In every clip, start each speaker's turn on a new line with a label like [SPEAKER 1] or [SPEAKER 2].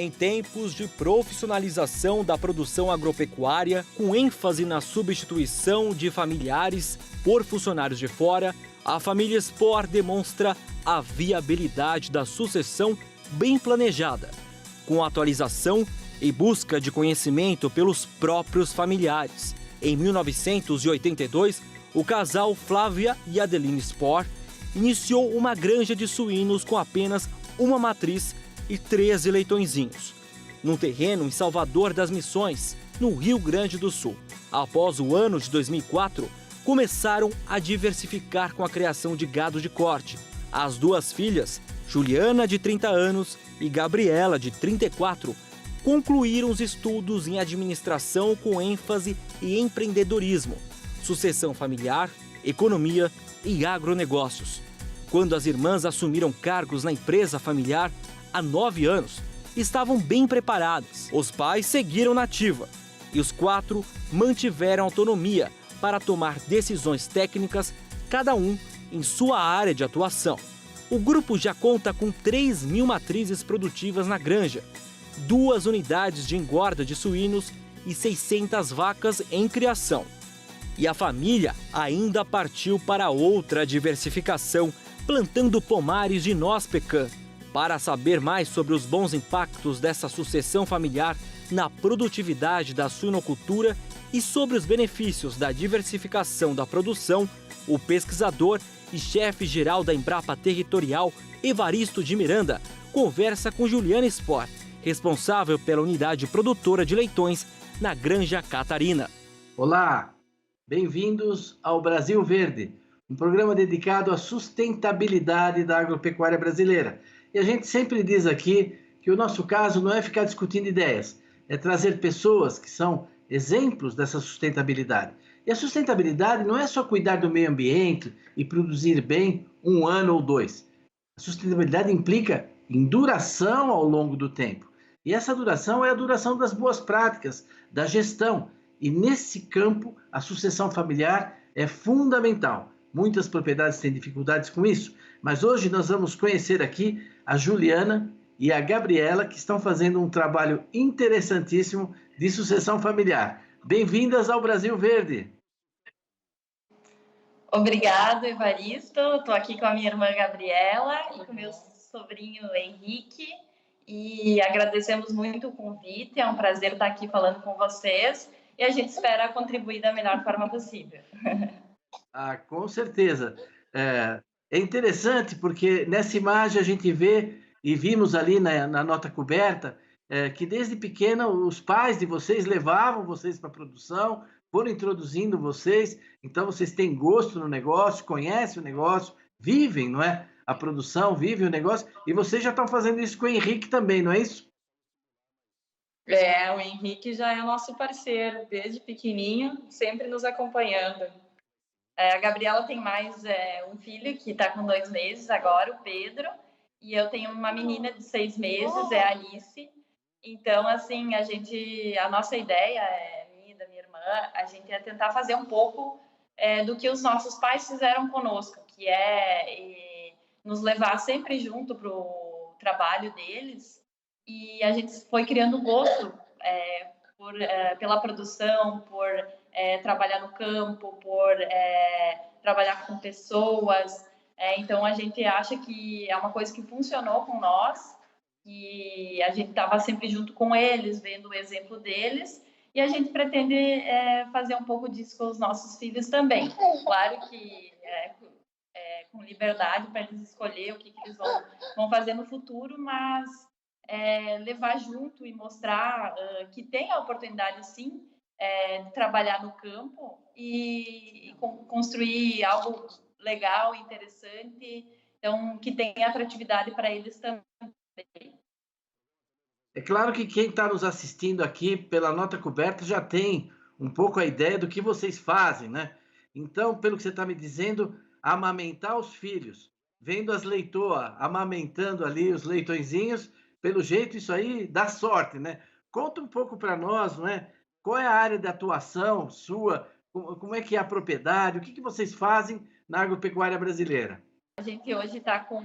[SPEAKER 1] Em tempos de profissionalização da produção agropecuária, com ênfase na substituição de familiares por funcionários de fora, a família Spohr demonstra a viabilidade da sucessão bem planejada, com atualização e busca de conhecimento pelos próprios familiares. Em 1982, o casal Flávia e Adeline Spohr iniciou uma granja de suínos com apenas uma matriz e 13 leitõezinhos, num terreno em Salvador das Missões, no Rio Grande do Sul. Após o ano de 2004, começaram a diversificar com a criação de gado de corte. As duas filhas, Juliana, de 30 anos, e Gabriela, de 34, concluíram os estudos em administração com ênfase em empreendedorismo, sucessão familiar, economia e agronegócios. Quando as irmãs assumiram cargos na empresa familiar, há 9 anos, estavam bem preparadas. Os pais seguiram na ativa e os 4 mantiveram autonomia para tomar decisões técnicas, cada um em sua área de atuação. O grupo já conta com 3.000 matrizes produtivas na granja, 2 unidades de engorda de suínos e 600 vacas em criação. E a família ainda partiu para outra diversificação, plantando pomares de noz pecan. Para saber mais sobre os bons impactos dessa sucessão familiar na produtividade da suinocultura e sobre os benefícios da diversificação da produção, o pesquisador e chefe-geral da Embrapa Territorial, Evaristo de Miranda, conversa com Juliana Spohr, responsável pela unidade produtora de leitões na Granja Catarina.
[SPEAKER 2] Olá, bem-vindos ao Brasil Verde, um programa dedicado à sustentabilidade da agropecuária brasileira. E a gente sempre diz aqui que o nosso caso não é ficar discutindo ideias, é trazer pessoas que são exemplos dessa sustentabilidade. E a sustentabilidade não é só cuidar do meio ambiente e produzir bem 1 ano ou 2. A sustentabilidade implica em duração ao longo do tempo. E essa duração é a duração das boas práticas, da gestão. E nesse campo, a sucessão familiar é fundamental. Muitas propriedades têm dificuldades com isso, mas hoje nós vamos conhecer aqui a Juliana e a Gabriela, que estão fazendo um trabalho interessantíssimo de sucessão familiar. Bem-vindas ao Brasil Verde.
[SPEAKER 3] Obrigada, Evaristo. Estou aqui com a minha irmã Gabriela e com meu sobrinho Henrique. E agradecemos muito o convite. É um prazer estar aqui falando com vocês. E a gente espera contribuir da melhor forma possível.
[SPEAKER 2] Com certeza. É interessante porque nessa imagem a gente vê, e vimos ali na nota coberta, que desde pequena os pais de vocês levavam vocês para a produção, foram introduzindo vocês, então vocês têm gosto no negócio, conhecem o negócio, vivem, não é? A produção, vivem o negócio, e vocês já estão fazendo isso com o Henrique também, não é isso?
[SPEAKER 3] O Henrique já é nosso parceiro, desde pequenininho, sempre nos acompanhando. A Gabriela tem mais um filho que está com 2 meses agora, o Pedro, e eu tenho uma menina de 6 meses, é a Alice. Então, assim, a nossa ideia, minha e da minha irmã, a gente é tentar fazer um pouco do que os nossos pais fizeram conosco, que é nos levar sempre junto para o trabalho deles. E a gente foi criando gosto pela produção, por trabalhar no campo, por trabalhar com pessoas. Então, a gente acha que é uma coisa que funcionou com nós, e a gente estava sempre junto com eles, vendo o exemplo deles, e a gente pretende fazer um pouco disso com os nossos filhos também. Claro que com liberdade para eles escolher o que eles vão fazer no futuro, mas levar junto e mostrar que tem a oportunidade, sim, de trabalhar no campo e construir algo legal, interessante, então que tenha atratividade para eles também.
[SPEAKER 2] É claro que quem está nos assistindo aqui pela nota coberta já tem um pouco a ideia do que vocês fazem, né? Então, pelo que você está me dizendo, amamentar os filhos, vendo as leitoas amamentando ali os leitõezinhos, pelo jeito isso aí dá sorte, né? Conta um pouco para nós, não é? Qual é a área de atuação sua? Como é que é a propriedade? O que vocês fazem na agropecuária brasileira?
[SPEAKER 3] A gente hoje está com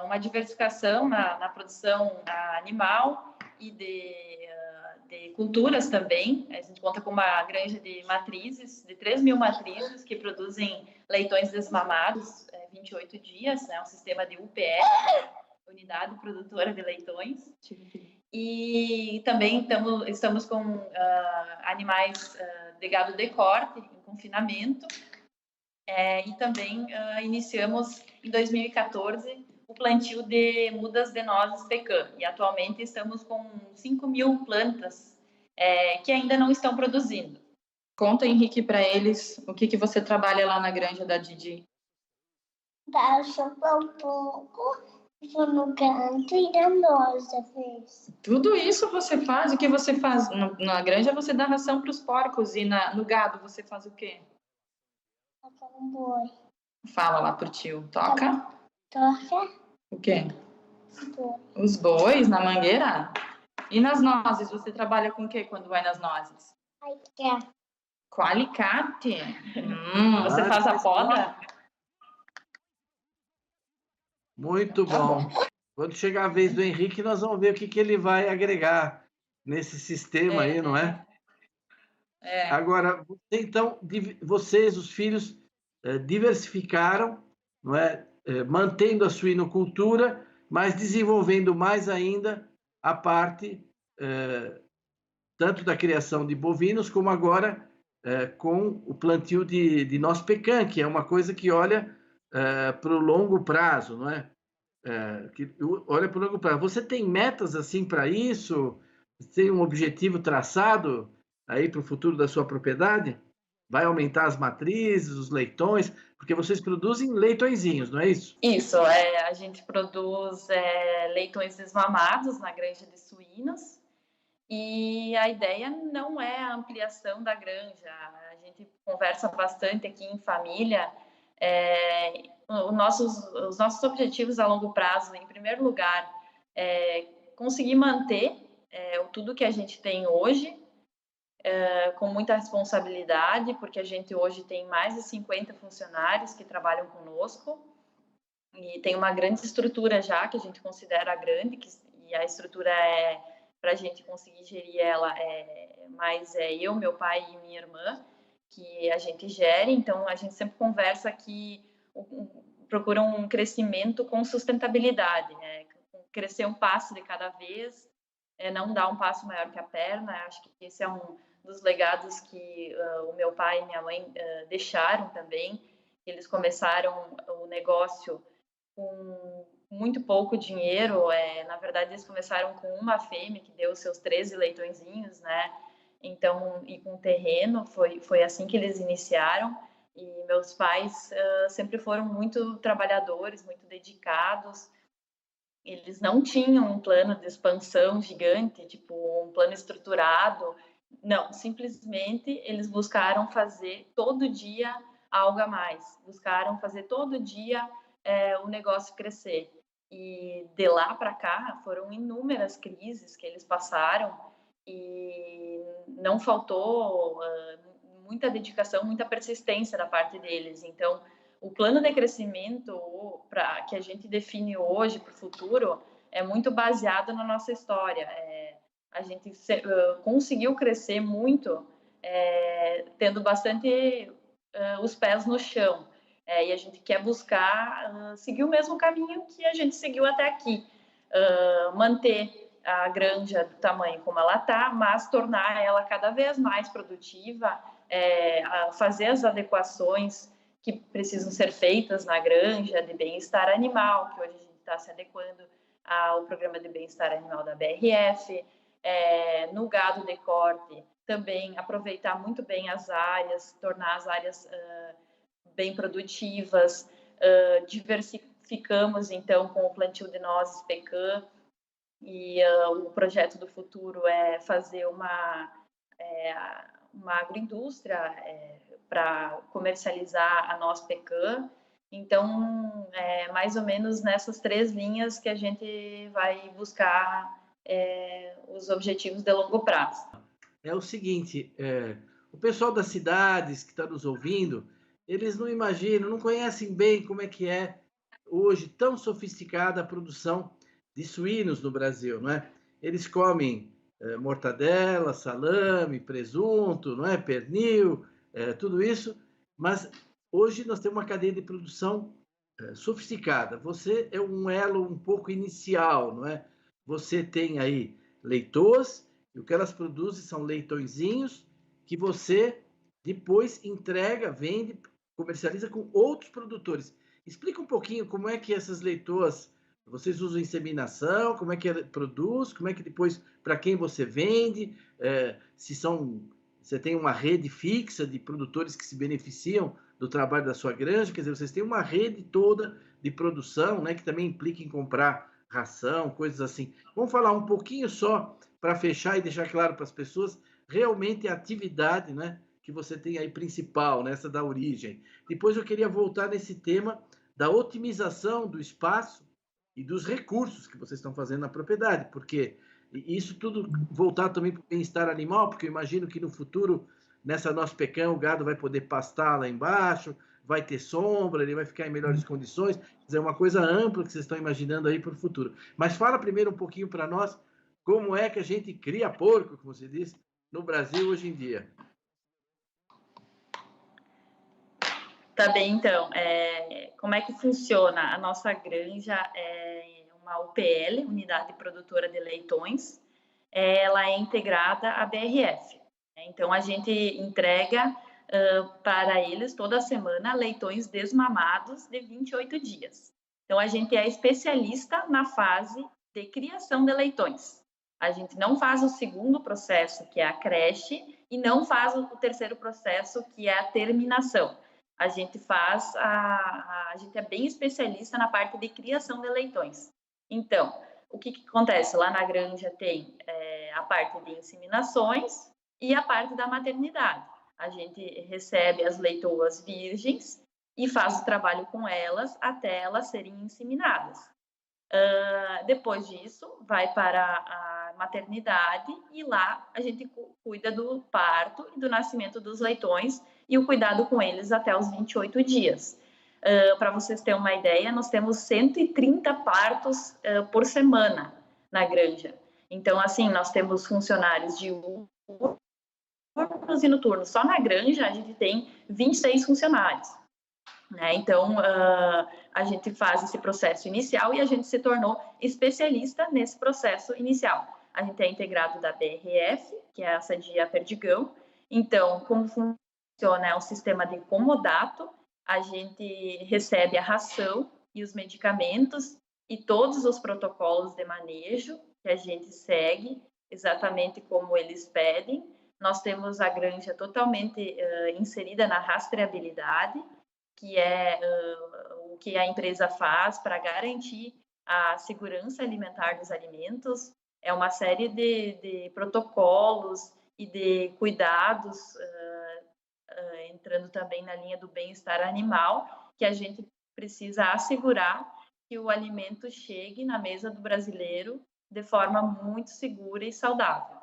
[SPEAKER 3] uma diversificação na produção animal e de culturas também. A gente conta com uma granja de matrizes, de 3.000 matrizes, que produzem leitões desmamados 28 dias, né? Um sistema de UPL, Unidade Produtora de Leitões. E também estamos com animais de gado de corte, em confinamento. E também iniciamos, em 2014, o plantio de mudas de nozes pecan. E atualmente estamos com 5.000 plantas que ainda não estão produzindo.
[SPEAKER 4] Conta, Henrique, para eles o que você trabalha lá na granja da Didi.
[SPEAKER 5] Passo um pouco, vou no canto e na nossa vez.
[SPEAKER 4] Tudo isso você faz? O que você faz? Na granja você dá ração para os porcos e no gado você faz o quê?
[SPEAKER 5] Toca um boi.
[SPEAKER 4] Fala lá pro tio. Toca?
[SPEAKER 5] Toca
[SPEAKER 4] O quê?
[SPEAKER 5] boi.
[SPEAKER 4] Os bois na mangueira? E nas nozes, você trabalha com o quê quando vai nas nozes?
[SPEAKER 5] Aí,
[SPEAKER 4] Com alicate?
[SPEAKER 3] Você faz a poda?
[SPEAKER 2] Muito bom. Quando chegar a vez do Henrique, nós vamos ver o que ele vai agregar nesse sistema aí, não é? Agora, então, vocês, os filhos, diversificaram, não é? Mantendo a suinocultura, mas desenvolvendo mais ainda a parte tanto da criação de bovinos, como agora com o plantio de noz pecan, que é uma coisa que olha para o longo prazo, não é? Que olha para o longo prazo. Você tem metas assim para isso? Você tem um objetivo traçado aí para o futuro da sua propriedade? Vai aumentar as matrizes, os leitões, porque vocês produzem leitõezinhos, não é isso?
[SPEAKER 3] Isso, a gente produz leitões desmamados na granja de suínos, e a ideia não é a ampliação da granja. A gente conversa bastante aqui em família. Os nossos objetivos a longo prazo, em primeiro lugar, conseguir manter tudo que a gente tem hoje, com muita responsabilidade, porque a gente hoje tem mais de 50 funcionários que trabalham conosco, e tem uma grande estrutura já, que a gente considera grande, e a estrutura para a gente conseguir gerir ela, mais eu, meu pai e minha irmã, que a gente gere. Então a gente sempre conversa que procura um crescimento com sustentabilidade, né? Crescer um passo de cada vez, não dar um passo maior que a perna. Acho que esse é um dos legados que o meu pai e minha mãe deixaram também. Eles começaram o negócio com muito pouco dinheiro. Na verdade, eles começaram com uma fêmea que deu seus 13 leitõezinhos, né? Então, e com terreno, foi assim que eles iniciaram. E meus pais sempre foram muito trabalhadores, muito dedicados. Eles não tinham um plano de expansão gigante, tipo um plano estruturado. Não, simplesmente eles buscaram fazer todo dia algo a mais. Buscaram fazer todo dia o negócio crescer. E de lá para cá foram inúmeras crises que eles passaram, e não faltou muita dedicação, muita persistência da parte deles. Então, o plano de crescimento que a gente define hoje para o futuro é muito baseado na nossa história. A gente conseguiu crescer muito, tendo bastante os pés no chão. E a gente quer buscar seguir o mesmo caminho que a gente seguiu até aqui. Manter a granja do tamanho como ela está, mas tornar ela cada vez mais produtiva, fazer as adequações que precisam ser feitas na granja de bem-estar animal, que hoje a gente está se adequando ao programa de bem-estar animal da BRF, no gado de corte, também aproveitar muito bem as áreas, tornar as áreas bem produtivas. Diversificamos, então, com o plantio de nozes pecan, e o projeto do futuro é fazer uma agroindústria para comercializar a noz pecan. Então, mais ou menos nessas 3 linhas que a gente vai buscar os objetivos de longo prazo.
[SPEAKER 2] É o seguinte, o pessoal das cidades que está nos ouvindo, eles não imaginam, não conhecem bem como é que é hoje tão sofisticada a produção de suínos no Brasil, não é? Eles comem mortadela, salame, presunto, não é? Pernil, tudo isso, mas hoje nós temos uma cadeia de produção sofisticada. Você é um elo um pouco inicial, não é? Você tem aí leitoas, e o que elas produzem são leitõezinhos que você depois entrega, vende, comercializa com outros produtores. Explica um pouquinho como é que essas leitoas, vocês usam inseminação, como é que produz, como é que depois, para quem você vende, você tem uma rede fixa de produtores que se beneficiam do trabalho da sua granja, quer dizer, vocês têm uma rede toda de produção, né, que também implica em comprar ração, coisas assim. Vamos falar um pouquinho só para fechar e deixar claro para as pessoas realmente a atividade, né, que você tem aí principal, nessa da origem. Depois eu queria voltar nesse tema da otimização do espaço e dos recursos que vocês estão fazendo na propriedade, porque isso tudo voltar também para o bem-estar animal, porque eu imagino que no futuro, nessa nossa pecã, o gado vai poder pastar lá embaixo, vai ter sombra, ele vai ficar em melhores condições. Quer dizer, é uma coisa ampla que vocês estão imaginando aí para o futuro. Mas fala primeiro um pouquinho para nós como é que a gente cria porco, como você disse, no Brasil hoje em dia.
[SPEAKER 3] Tá bem, então. Como é que funciona? A nossa granja é uma UPL, Unidade Produtora de Leitões. Ela é integrada à BRF. Então, a gente entrega para eles, toda semana, leitões desmamados de 28 dias. Então, a gente é especialista na fase de criação de leitões. A gente não faz o segundo processo, que é a creche, e não faz o terceiro processo, que é a terminação. A gente a gente é bem especialista na parte de criação de leitões. Então, o que acontece? Lá na granja tem a parte de inseminações e a parte da maternidade. A gente recebe as leitoas virgens e faz o trabalho com elas até elas serem inseminadas. Depois disso, vai para a maternidade e lá a gente cuida do parto e do nascimento dos leitões e o cuidado com eles até os 28 dias. Para vocês terem uma ideia, nós temos 130 partos por semana na granja. Então, assim, nós temos funcionários diurnos e noturnos. Só na granja a gente tem 26 funcionários. Né? Então, a gente faz esse processo inicial e a gente se tornou especialista nesse processo inicial. A gente é integrado da BRF, que é a Sadia Perdigão. Então, como funciona o sistema de comodato, a gente recebe a ração e os medicamentos e todos os protocolos de manejo que a gente segue, exatamente como eles pedem. Nós temos a granja totalmente inserida na rastreabilidade, que é o que a empresa faz para garantir a segurança alimentar dos alimentos. É uma série de protocolos e de cuidados, entrando também na linha do bem-estar animal, que a gente precisa assegurar que o alimento chegue na mesa do brasileiro de forma muito segura e saudável.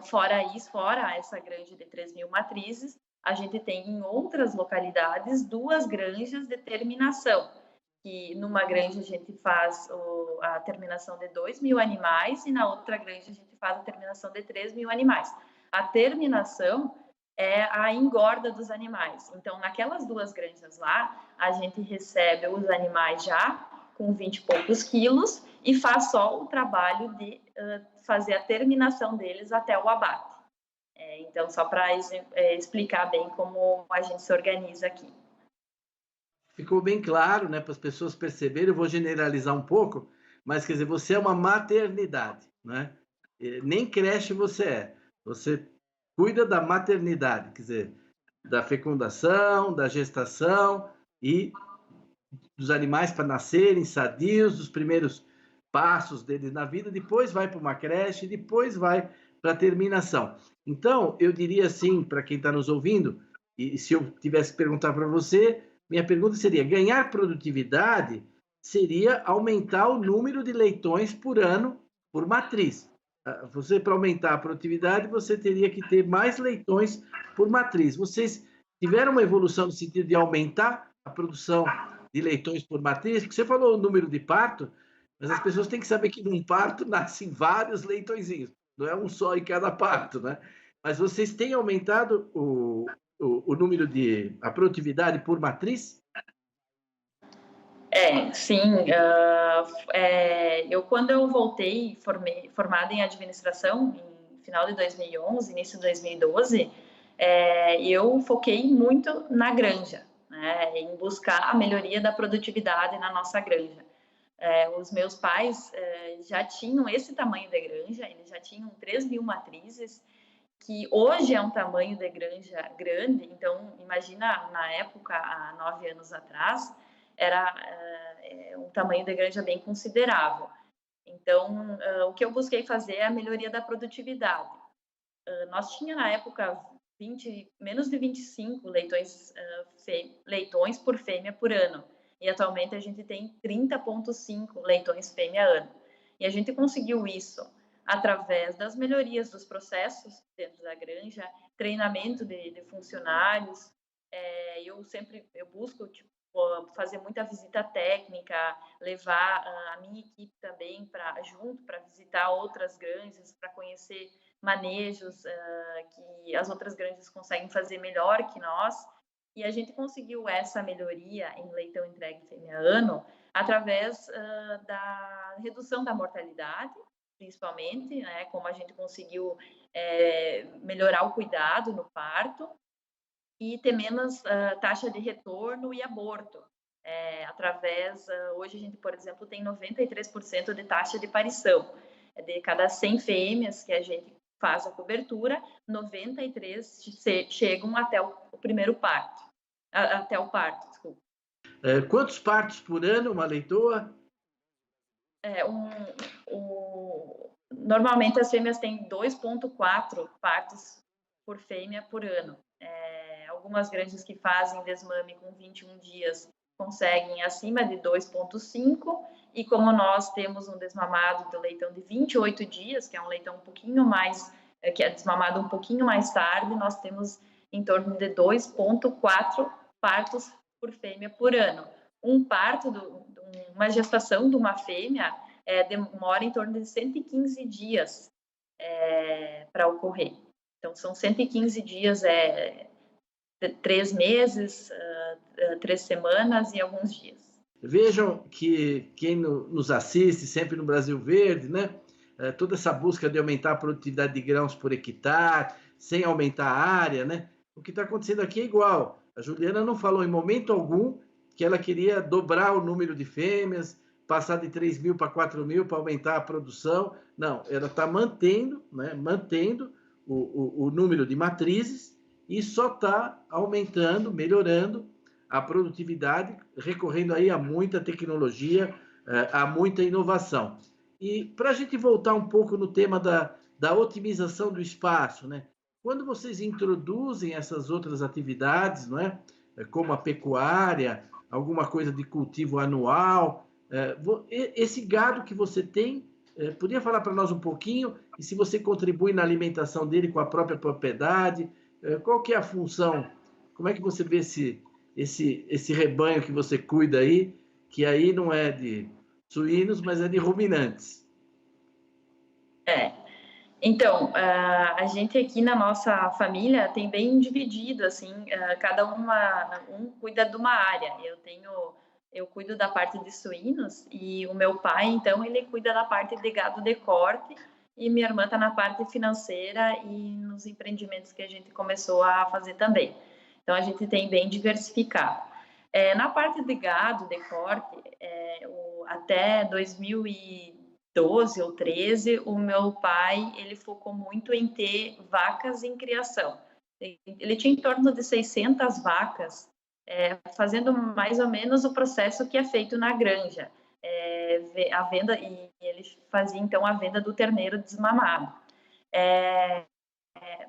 [SPEAKER 3] Fora isso, fora essa granja de 3.000 matrizes, a gente tem em outras localidades 2 granjas de terminação, que numa granja a gente faz a terminação de 2.000 animais e na outra granja a gente faz a terminação de 3.000 animais. A terminação é a engorda dos animais. Então, naquelas 2 granjas lá, a gente recebe os animais já com 20 e poucos quilos e faz só o trabalho de fazer a terminação deles até o abate. Então, só para explicar bem como a gente se organiza aqui.
[SPEAKER 2] Ficou bem claro, né, para as pessoas perceberem. Eu vou generalizar um pouco, mas quer dizer, você é uma maternidade, né? Nem creche você é. Você cuida da maternidade, quer dizer, da fecundação, da gestação e dos animais para nascerem sadios, dos primeiros passos deles na vida, depois vai para uma creche, depois vai para a terminação. Então, eu diria assim, para quem está nos ouvindo, e se eu tivesse que perguntar para você, minha pergunta seria: ganhar produtividade seria aumentar o número de leitões por ano por matriz. Você, para aumentar a produtividade, você teria que ter mais leitões por matriz. Vocês tiveram uma evolução no sentido de aumentar a produção de leitões por matriz? Porque você falou o número de parto, mas as pessoas têm que saber que num parto nascem vários leitõezinhos, não é um só em cada parto, né? Mas vocês têm aumentado o número a produtividade por matriz?
[SPEAKER 3] Sim. Quando eu voltei, formada em administração, em final de 2011, início de 2012, eu foquei muito na granja, né, em buscar a melhoria da produtividade na nossa granja. Os meus pais já tinham esse tamanho de granja, eles já tinham 3.000 matrizes, que hoje é um tamanho de granja grande. Então, imagina, na época, há 9 anos atrás, era um tamanho de granja bem considerável. Então, o que eu busquei fazer é a melhoria da produtividade. Nós tínhamos, na época, menos de 25 leitões por fêmea por ano. E, atualmente, a gente tem 30,5 leitões fêmea ano. E a gente conseguiu isso através das melhorias dos processos dentro da granja, treinamento de funcionários. Eu busco fazer muita visita técnica, levar a minha equipe também junto para visitar outras granjas, para conhecer manejos que as outras granjas conseguem fazer melhor que nós. E a gente conseguiu essa melhoria em leitão entregue fêmea ano através da redução da mortalidade, principalmente, né, como a gente conseguiu melhorar o cuidado no parto e ter menos taxa de retorno e aborto. Hoje a gente, por exemplo, tem 93% de taxa de parição. De cada 100 fêmeas que a gente faz a cobertura, 93 chegam até o primeiro parto. Até o parto, desculpa.
[SPEAKER 2] Quantos partos por ano uma leitoa?
[SPEAKER 3] Normalmente as fêmeas têm 2,4 partos por fêmea por ano. Algumas granjas que fazem desmame com 21 dias conseguem acima de 2,5, e como nós temos um desmamado do leitão de 28 dias, que é um leitão um pouquinho mais, que é desmamado um pouquinho mais tarde, nós temos em torno de 2,4 partos por fêmea por ano. Um parto, uma gestação de uma fêmea demora em torno de 115 dias para ocorrer. Então, são 115 dias, 3 meses, 3 semanas e alguns dias.
[SPEAKER 2] Vejam que quem nos assiste, sempre no Brasil Verde, né? Toda essa busca de aumentar a produtividade de grãos por hectare, sem aumentar a área, né? O que está acontecendo aqui é igual. A Juliana não falou em momento algum que ela queria dobrar o número de fêmeas, passar de 3.000 para 4.000 para aumentar a produção. Não, ela está mantendo, né? Mantendo o número de matrizes e só está aumentando, melhorando a produtividade, recorrendo aí a muita tecnologia, a muita inovação. E para a gente voltar um pouco no tema da otimização do espaço, né? Quando vocês introduzem essas outras atividades, não é? Como a pecuária, alguma coisa de cultivo anual, esse gado que você tem, podia falar para nós um pouquinho? E se você contribui na alimentação dele com a própria propriedade, qual que é a função? Como é que você vê esse rebanho que você cuida aí, que aí não é de suínos, mas é de ruminantes?
[SPEAKER 3] Então, a gente aqui na nossa família tem bem dividido, assim, cada um cuida de uma área. Eu cuido da parte de suínos e o meu pai, então, ele cuida da parte de gado de corte, e minha irmã está na parte financeira e nos empreendimentos que a gente começou a fazer também. Então, a gente tem bem diversificado. Na parte de gado de corte, até 2012 ou 13, o meu pai, ele focou muito em ter vacas em criação. Ele tinha em torno de 600 vacas, fazendo mais ou menos o processo que é feito na granja. A venda, e ele fazia, então, a venda do terneiro desmamado.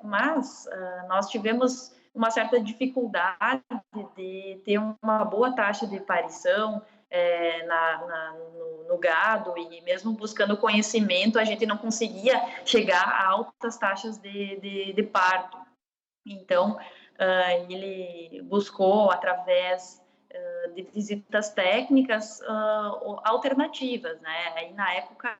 [SPEAKER 3] Mas nós tivemos uma certa dificuldade de ter uma boa taxa de parição no gado, e mesmo buscando conhecimento, a gente não conseguia chegar a altas taxas de parto. Então, ele buscou, através de visitas técnicas, alternativas, né? Aí, na época,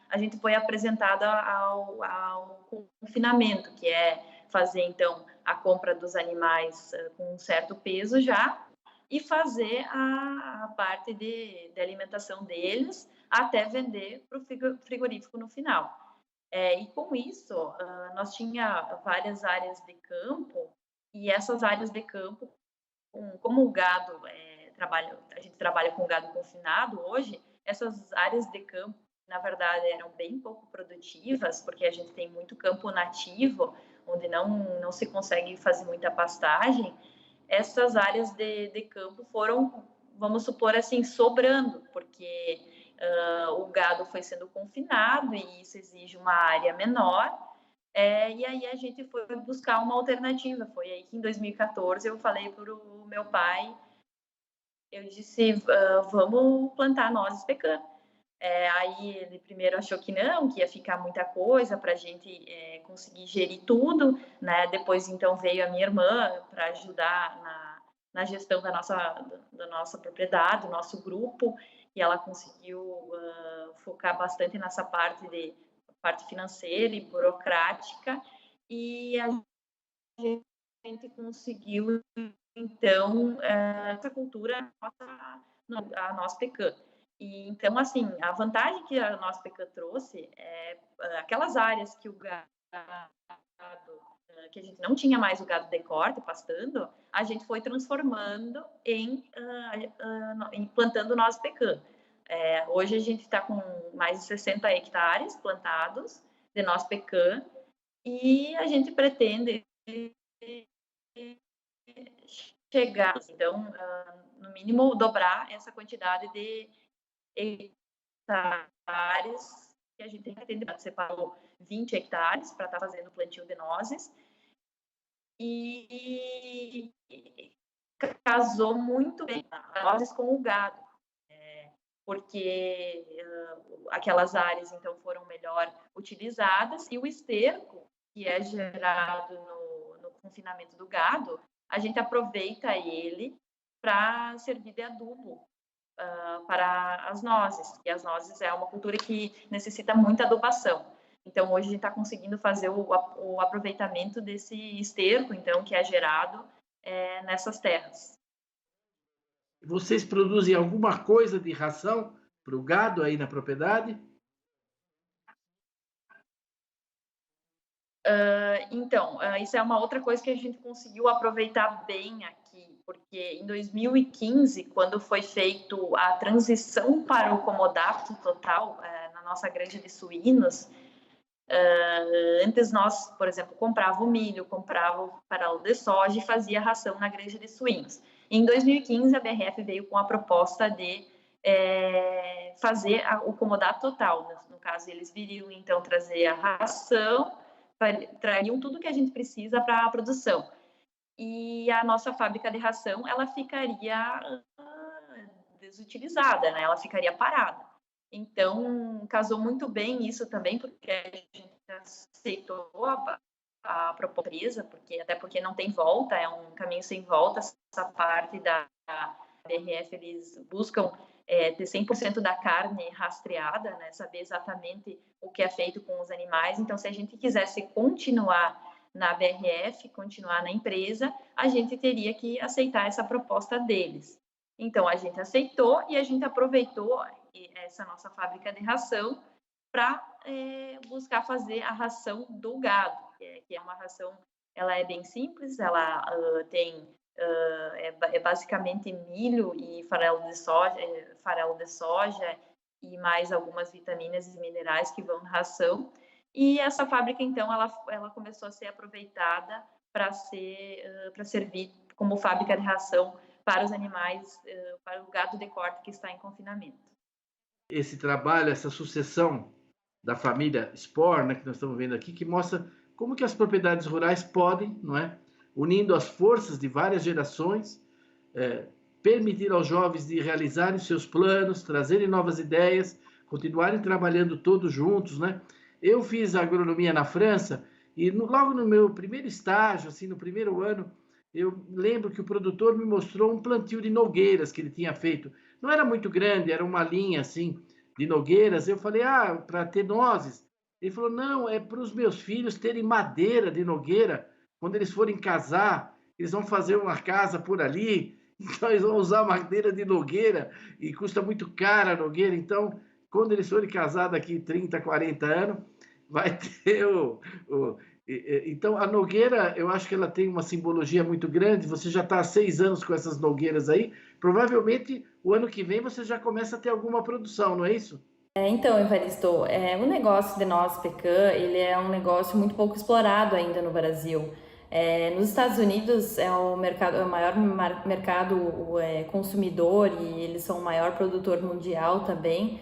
[SPEAKER 3] a gente foi apresentado ao confinamento, que é fazer, então, a compra dos animais com um certo peso já, e fazer a parte de alimentação deles, até vender para o frigorífico no final. E com isso, nós tinha várias áreas de campo, e essas áreas de campo, como o gado a gente trabalha com gado confinado hoje, essas áreas de campo, na verdade, eram bem pouco produtivas, porque a gente tem muito campo nativo, onde não se consegue fazer muita pastagem. Essas áreas de campo foram, vamos supor assim, sobrando, porque o gado foi sendo confinado e isso exige uma área menor, e aí a gente foi buscar uma alternativa. Foi aí que em 2014 eu falei para o meu pai, eu disse, vamos plantar nozes pecan. Aí ele primeiro achou que não, que ia ficar muita coisa para a gente conseguir gerir tudo, né? Depois, então, veio a minha irmã para ajudar na gestão da nossa propriedade, do nosso grupo, e ela conseguiu focar bastante nessa parte financeira e burocrática, e a gente conseguiu, então, essa cultura, a nossa pecan. E, então, assim, a vantagem que a nossa pecan trouxe é aquelas áreas que o gado, que a gente não tinha mais o gado de corte pastando, a gente foi transformando em plantando nossa pecan. Hoje a gente está com mais de 60 hectares plantados de nossa pecan, e a gente pretende chegar, então, no mínimo, dobrar essa quantidade de hectares que a gente tem que atender. Separou 20 hectares para estar fazendo plantio de nozes, e casou muito bem nozes com o gado, porque aquelas áreas, então, foram melhor utilizadas, e o esterco que é gerado no confinamento do gado, a gente aproveita ele para servir de adubo para as nozes, e as nozes é uma cultura que necessita muita adubação. Então, hoje a gente está conseguindo fazer o aproveitamento desse esterco, então, que é gerado nessas terras.
[SPEAKER 2] Vocês produzem alguma coisa de ração para o gado aí na propriedade?
[SPEAKER 3] Então, isso é uma outra coisa que a gente conseguiu aproveitar bem aqui, porque em 2015, quando foi feito a transição para o comodato total na nossa granja de suínos, antes nós, por exemplo, comprava o milho, comprava o farelo de soja e fazia ração na granja de suínos. Em 2015, a BRF veio com a proposta de fazer o comodato total. No caso, eles viriam, então, trazer a ração, trariam tudo que a gente precisa para a produção. E a nossa fábrica de ração, ela ficaria desutilizada, né? Ela ficaria parada. Então, casou muito bem isso também, porque a gente aceitou a proposta, até porque não tem volta, é um caminho sem volta. Essa parte da BRF, eles buscam ter 100% da carne rastreada, né? Saber exatamente o que é feito com os animais. Então, se a gente quisesse continuar na BRF, continuar na empresa, a gente teria que aceitar essa proposta deles. Então, a gente aceitou e a gente aproveitou essa nossa fábrica de ração para buscar fazer a ração do gado, que é uma ração, ela é bem simples, ela tem basicamente milho e farelo de soja e mais algumas vitaminas e minerais que vão na ração. E essa fábrica, então, ela começou a ser aproveitada para servir como fábrica de ração para os animais, para o gado de corte que está em confinamento.
[SPEAKER 2] Esse trabalho, essa sucessão da família Spohr, né, que nós estamos vendo aqui, que mostra como que as propriedades rurais podem, não é, unindo as forças de várias gerações, permitir aos jovens de realizarem seus planos, trazerem novas ideias, continuarem trabalhando todos juntos, né? Eu fiz agronomia na França e logo no meu primeiro estágio, assim, no primeiro ano, eu lembro que o produtor me mostrou um plantio de nogueiras que ele tinha feito. Não era muito grande, era uma linha assim de nogueiras. Eu falei, para ter nozes. Ele falou, não, é para os meus filhos terem madeira de nogueira. Quando eles forem casar, eles vão fazer uma casa por ali, então eles vão usar madeira de nogueira e custa muito cara a nogueira. Então, quando eles forem casar daqui 30, 40 anos, vai ter Então, a nogueira, eu acho que ela tem uma simbologia muito grande. Você já está há 6 anos com essas nogueiras aí. Provavelmente, o ano que vem, você já começa a ter alguma produção, não é isso?
[SPEAKER 4] Então, Evaristo, o negócio de noz pecan, ele é um negócio muito pouco explorado ainda no Brasil. Nos Estados Unidos é o maior mercado consumidor e eles são o maior produtor mundial também.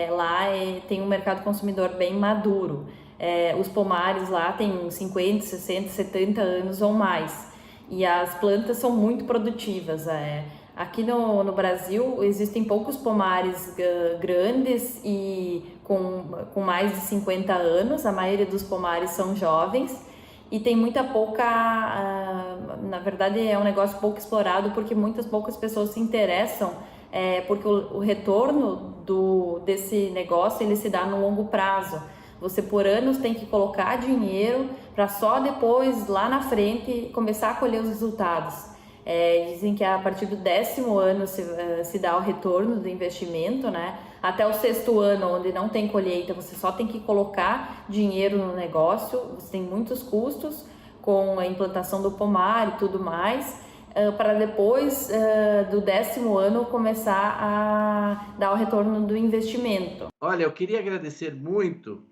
[SPEAKER 4] Lá tem um mercado consumidor bem maduro. Os pomares lá têm 50, 60, 70 anos ou mais. E as plantas são muito produtivas. Aqui no Brasil existem poucos pomares grandes e com mais de 50 anos. A maioria dos pomares são jovens e tem na verdade é um negócio pouco explorado porque poucas pessoas se interessam, porque o retorno desse negócio ele se dá no longo prazo. Você por anos tem que colocar dinheiro para só depois, lá na frente, começar a colher os resultados. Dizem que a partir do 10º ano se dá o retorno do investimento, né? Até o 6º ano, onde não tem colheita, você só tem que colocar dinheiro no negócio. Você tem muitos custos com a implantação do pomar e tudo mais, para depois do 10º ano começar a dar o retorno do investimento.
[SPEAKER 2] Olha, eu queria agradecer muito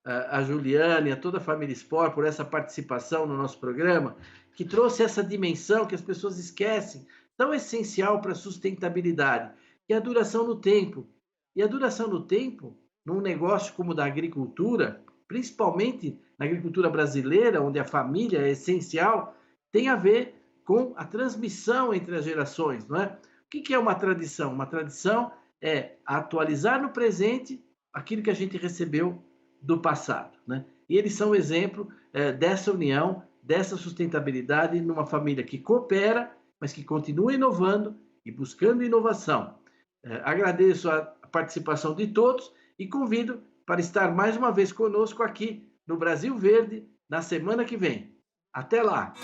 [SPEAKER 2] a Juliane, a toda a família Sport por essa participação no nosso programa, que trouxe essa dimensão que as pessoas esquecem, tão essencial para a sustentabilidade, que é a duração no tempo. E a duração no tempo, num negócio como o da agricultura, principalmente na agricultura brasileira, onde a família é essencial, tem a ver com a transmissão entre as gerações, não é? O que é uma tradição? Uma tradição é atualizar no presente aquilo que a gente recebeu do passado, né? E eles são exemplo dessa união, dessa sustentabilidade numa família que coopera, mas que continua inovando e buscando inovação. Agradeço a participação de todos e convido para estar mais uma vez conosco aqui no Brasil Verde na semana que vem. Até lá!